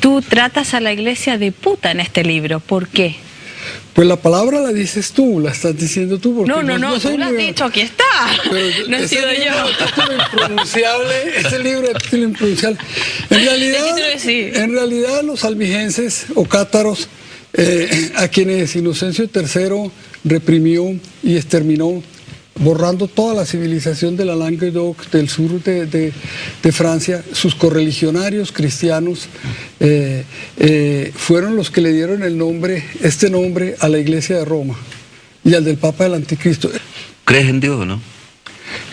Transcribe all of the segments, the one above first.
Tú tratas a la iglesia de puta en este libro, ¿por qué? Pues la palabra la dices tú, la estás diciendo tú. Porque No, tú la has dicho, aquí está. No he sido yo. Ese libro es título impronunciable. En realidad los albigenses o cátaros, a quienes Inocencio III reprimió y exterminó, borrando toda la civilización de la Languedoc, del sur de Francia, sus correligionarios cristianos fueron los que le dieron este nombre a la Iglesia de Roma y al del Papa del Anticristo. ¿Crees en Dios o no?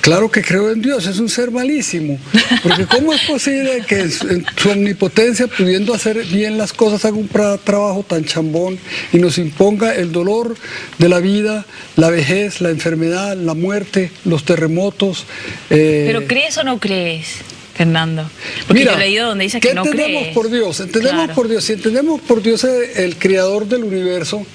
Claro que creo en Dios, es un ser malísimo, porque ¿cómo es posible que en su omnipotencia, pudiendo hacer bien las cosas, haga un trabajo tan chambón y nos imponga el dolor de la vida, la vejez, la enfermedad, la muerte, los terremotos? ¿Pero crees o no crees, Fernando? Porque mira, yo he leído donde dice que no crees. ¿Qué entendemos por Dios? Entendemos claro. por Dios. Si entendemos por Dios el creador del universo,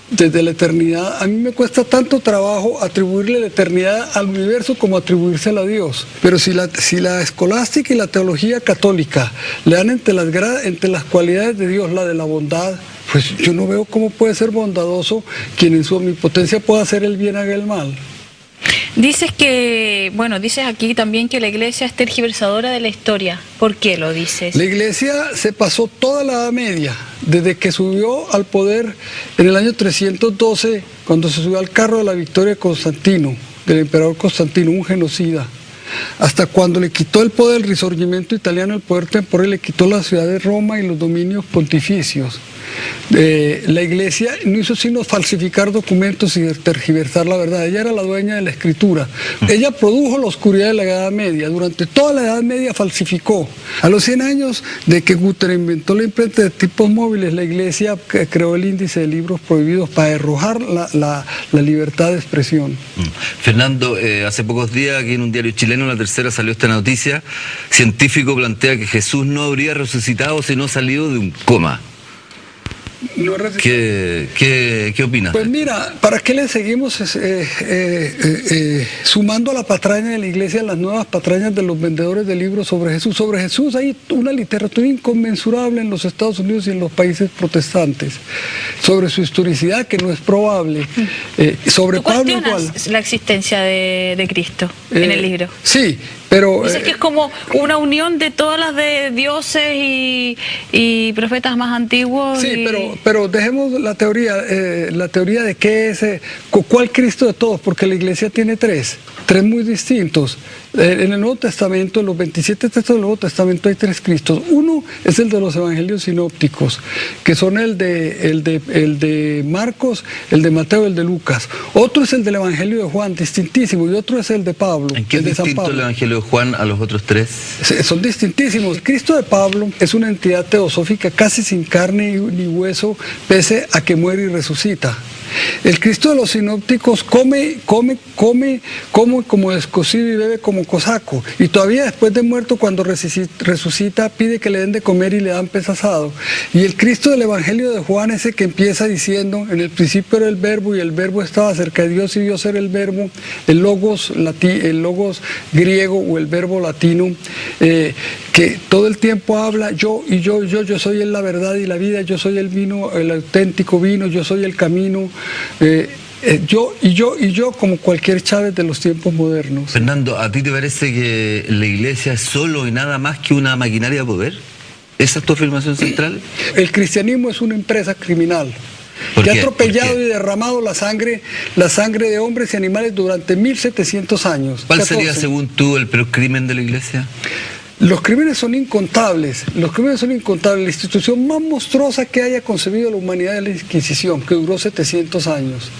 desde la eternidad, a mí me cuesta tanto trabajo atribuirle la eternidad al universo como atribuírsela a Dios. Pero si la escolástica y la teología católica le dan entre las cualidades de Dios la de la bondad, pues yo no veo cómo puede ser bondadoso quien en su omnipotencia pueda hacer el bien haga el mal. Dices aquí también que la iglesia es tergiversadora de la historia. ¿Por qué lo dices? La iglesia se pasó toda la Edad Media, desde que subió al poder en el año 312, cuando se subió al carro de la victoria de Constantino, del emperador Constantino, un genocida, hasta cuando le quitó el poder del Risorgimento italiano, el poder temporal, le quitó la ciudad de Roma y los dominios pontificios. La iglesia no hizo sino falsificar documentos y tergiversar la verdad. Ella era la dueña de la escritura. Ella produjo la oscuridad de la Edad Media. Durante toda la Edad Media falsificó. A los 100 años de que Gutenberg inventó la imprenta de tipos móviles, la iglesia creó el índice de libros prohibidos para arrojar la libertad de expresión. Fernando, hace pocos días aquí en un diario chileno, La Tercera, salió esta noticia. Científico plantea que Jesús no habría resucitado si no salido de un coma. ¿Qué opinas? Pues mira, ¿para qué le seguimos sumando a la patraña de la iglesia las nuevas patrañas de los vendedores de libros sobre Jesús? Sobre Jesús hay una literatura inconmensurable en los Estados Unidos y en los países protestantes, sobre su historicidad que no es probable. Sobre ¿Tú Pablo igual. La existencia de Cristo en el libro? Sí, pero... Dices que es como una unión de todas las de dioses y profetas más antiguos. Sí, pero dejemos la teoría de qué es, cuál Cristo de todos, porque la iglesia tiene tres muy distintos. En el Nuevo Testamento, en los 27 textos del Nuevo Testamento hay tres Cristos. Uno es el de los evangelios sinópticos, que son el de Marcos, el de Mateo y el de Lucas. Otro es el del Evangelio de Juan, distintísimo, y otro es el de Pablo. ¿En qué es distinto el Evangelio de Juan a los otros tres? Son distintísimos. Cristo de Pablo es una entidad teosófica casi sin carne ni hueso, pese a que muere y resucita. El Cristo de los sinópticos come como descosido y bebe como cosaco, y todavía después de muerto, cuando resucita, pide que le den de comer y le dan pez asado. Y el Cristo del Evangelio de Juan, ese que empieza diciendo: en el principio era el verbo y el verbo estaba cerca de Dios y Dios era el verbo, el logos griego o el verbo latino, que todo el tiempo habla yo soy la verdad y la vida, yo soy el vino, el auténtico vino, yo soy el camino. Yo como cualquier Chávez de los tiempos modernos. Fernando, ¿a ti te parece que la iglesia es solo y nada más que una maquinaria de poder? ¿Esa es tu afirmación central? El cristianismo es una empresa criminal que ha atropellado y derramado la sangre de hombres y animales durante 1700 años. ¿Cuál sería, según tú, el peor crimen de la iglesia? Los crímenes son incontables, La institución más monstruosa que haya concebido la humanidad es la Inquisición, que duró 700 años,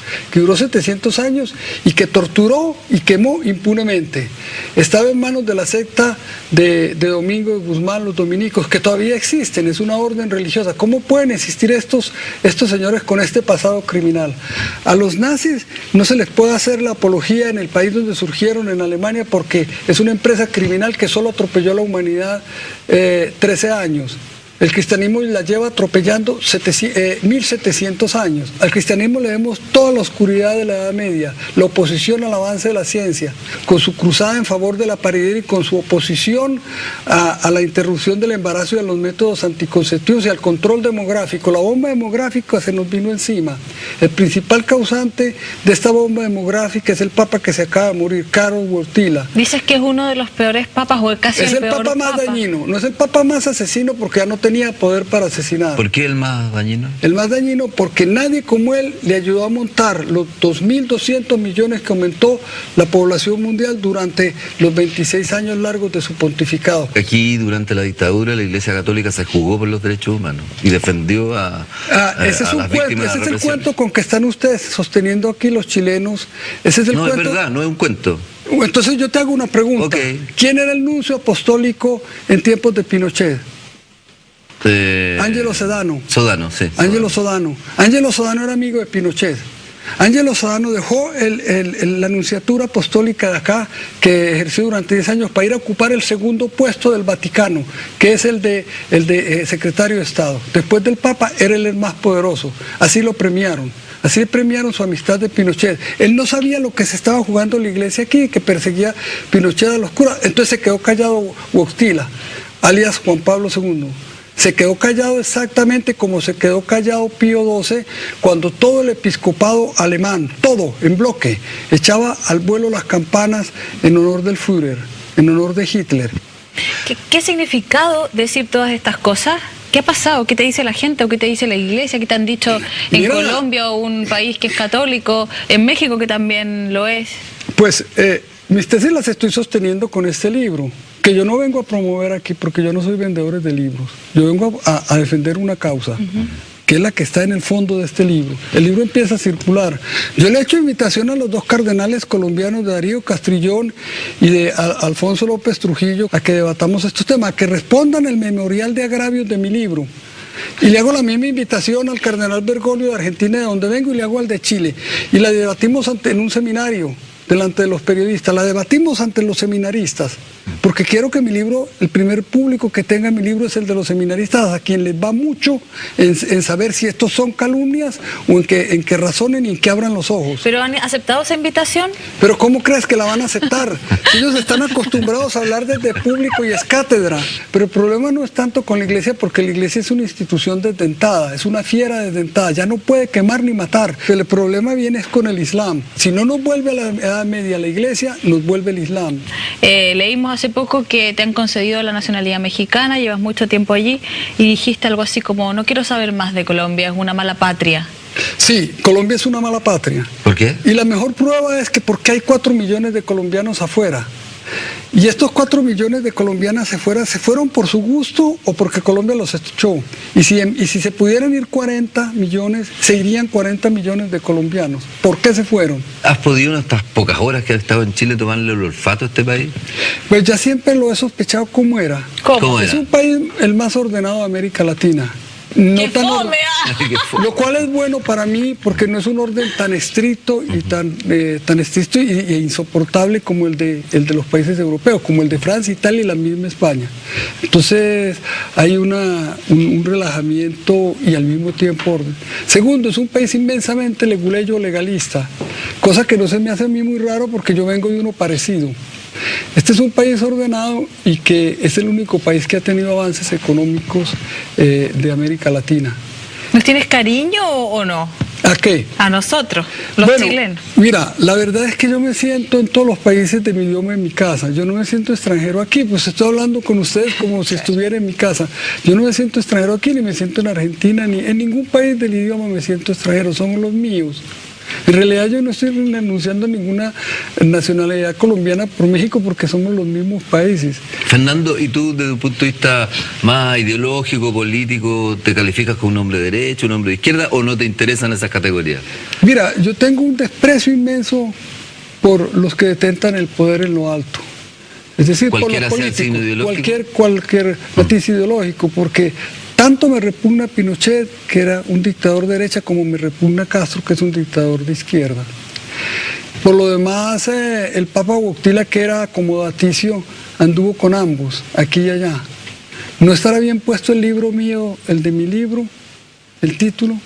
y que torturó y quemó impunemente. Estaba en manos de la secta de Domingo de Guzmán, los dominicos, que todavía existen, es una orden religiosa. ¿Cómo pueden existir estos señores con este pasado criminal? A los nazis no se les puede hacer la apología en el país donde surgieron, en Alemania, porque es una empresa criminal que solo atropelló a la humanidad 13 años. El cristianismo la lleva atropellando 1700 años. Al cristianismo le vemos toda la oscuridad de la Edad Media, la oposición al avance de la ciencia, con su cruzada en favor de la paridad y con su oposición a la interrupción del embarazo y a los métodos anticonceptivos y al control demográfico. La bomba demográfica se nos vino encima. El principal causante de esta bomba demográfica es el papa que se acaba de morir, Karol Wojtyla. Dices que es uno de los peores papas o casi Es el peor papa más dañino, no es el papa más asesino porque ya no tenía poder para asesinar. ¿Por qué el más dañino? El más dañino porque nadie como él le ayudó a montar los 2.200 millones que aumentó la población mundial durante los 26 años largos de su pontificado. Aquí durante la dictadura la Iglesia Católica se jugó por los derechos humanos y defendió a ese es, las víctimas ese de es el la cuento con que están ustedes sosteniendo aquí los chilenos. Ese es el No, cuento. es verdad, no es un cuento. Entonces yo te hago una pregunta. Ok. ¿Quién era el nuncio apostólico en tiempos de Pinochet? Ángelo Sodano. Sodano, sí. Ángelo Sodano. Ángelo Sodano era amigo de Pinochet. Ángelo Sodano dejó la nunciatura apostólica de acá, que ejerció durante 10 años, para ir a ocupar el segundo puesto del Vaticano, que es el de secretario de Estado. Después del Papa, era el más poderoso. Así lo premiaron. Así le premiaron su amistad de Pinochet. Él no sabía lo que se estaba jugando la iglesia aquí, que perseguía Pinochet a los curas. Entonces se quedó callado Wojtyla, alias Juan Pablo II. Se quedó callado exactamente como se quedó callado Pío XII cuando todo el episcopado alemán, todo en bloque, echaba al vuelo las campanas en honor del Führer, en honor de Hitler. ¿Qué significado decir todas estas cosas? ¿Qué ha pasado? ¿Qué te dice la gente o qué te dice la iglesia? ¿Qué te han dicho en Mira, Colombia, un país que es católico, en México que también lo es? Pues mis tesis las estoy sosteniendo con este libro, que yo no vengo a promover aquí porque yo no soy vendedor de libros. Yo vengo a defender una causa, que es la que está en el fondo de este libro. El libro empieza a circular. Yo le he hecho invitación a los dos cardenales colombianos, de Darío Castrillón y de Alfonso López Trujillo, a que debatamos estos temas, a que respondan el memorial de agravios de mi libro. Y le hago la misma invitación al cardenal Bergoglio de Argentina, de donde vengo, y le hago al de Chile. Y la debatimos en un seminario, delante de los periodistas, la debatimos ante los seminaristas, porque quiero que mi libro, el primer público que tenga mi libro es el de los seminaristas, a quien les va mucho en saber si estos son calumnias o en que razonen y en que abran los ojos. ¿Pero han aceptado esa invitación? Pero ¿cómo crees que la van a aceptar? Ellos están acostumbrados a hablar desde público y es cátedra, pero el problema no es tanto con la iglesia, porque la iglesia es una institución desdentada, es una fiera desdentada, ya no puede quemar ni matar. El problema viene es con el Islam. Si no nos vuelve a la Edad Media la iglesia, nos vuelve el Islam. Leímos hace poco que te han concedido la nacionalidad mexicana, llevas mucho tiempo allí y dijiste algo así como: no quiero saber más de Colombia, es una mala patria. Sí, Colombia es una mala patria. ¿Por qué? Y la mejor prueba es que porque hay 4 millones de colombianos afuera. Y estos 4 millones de colombianas se fueron por su gusto o porque Colombia los echó. Y si se pudieran ir 40 millones, se irían 40 millones de colombianos. ¿Por qué se fueron? ¿Has podido en estas pocas horas que has estado en Chile tomarle el olfato a este país? Pues ya siempre lo he sospechado cómo era. ¿Cómo era? Es un país el más ordenado de América Latina. No ¡Qué tan fome! Lo cual es bueno para mí porque no es un orden tan estricto y tan estricto e insoportable como el de los países europeos, como el de Francia, Italia y la misma España. Entonces hay un relajamiento y al mismo tiempo orden. Segundo, es un país inmensamente legalista, cosa que no se me hace a mí muy raro porque yo vengo de uno parecido. Este es un país ordenado y que es el único país que ha tenido avances económicos de América Latina. ¿Nos tienes cariño o no? ¿A qué? A nosotros, los chilenos. Mira, la verdad es que yo me siento en todos los países de mi idioma en mi casa. Yo no me siento extranjero aquí, pues estoy hablando con ustedes como si estuviera en mi casa. Yo no me siento extranjero aquí, ni me siento en Argentina, ni en ningún país del idioma me siento extranjero, son los míos. En realidad yo no estoy renunciando a ninguna nacionalidad colombiana por México porque somos los mismos países. Fernando, ¿y tú desde un punto de vista más ideológico, político, te calificas como un hombre de derecha, un hombre de izquierda o no te interesan esas categorías? Mira, yo tengo un desprecio inmenso por los que detentan el poder en lo alto. Es decir, por los políticos, cualquier matiz ideológico, porque tanto me repugna Pinochet, que era un dictador de derecha, como me repugna Castro, que es un dictador de izquierda. Por lo demás, el Papa Wojtyla, que era acomodaticio, anduvo con ambos, aquí y allá. ¿No estará bien puesto el libro mío, el de mi libro, el título?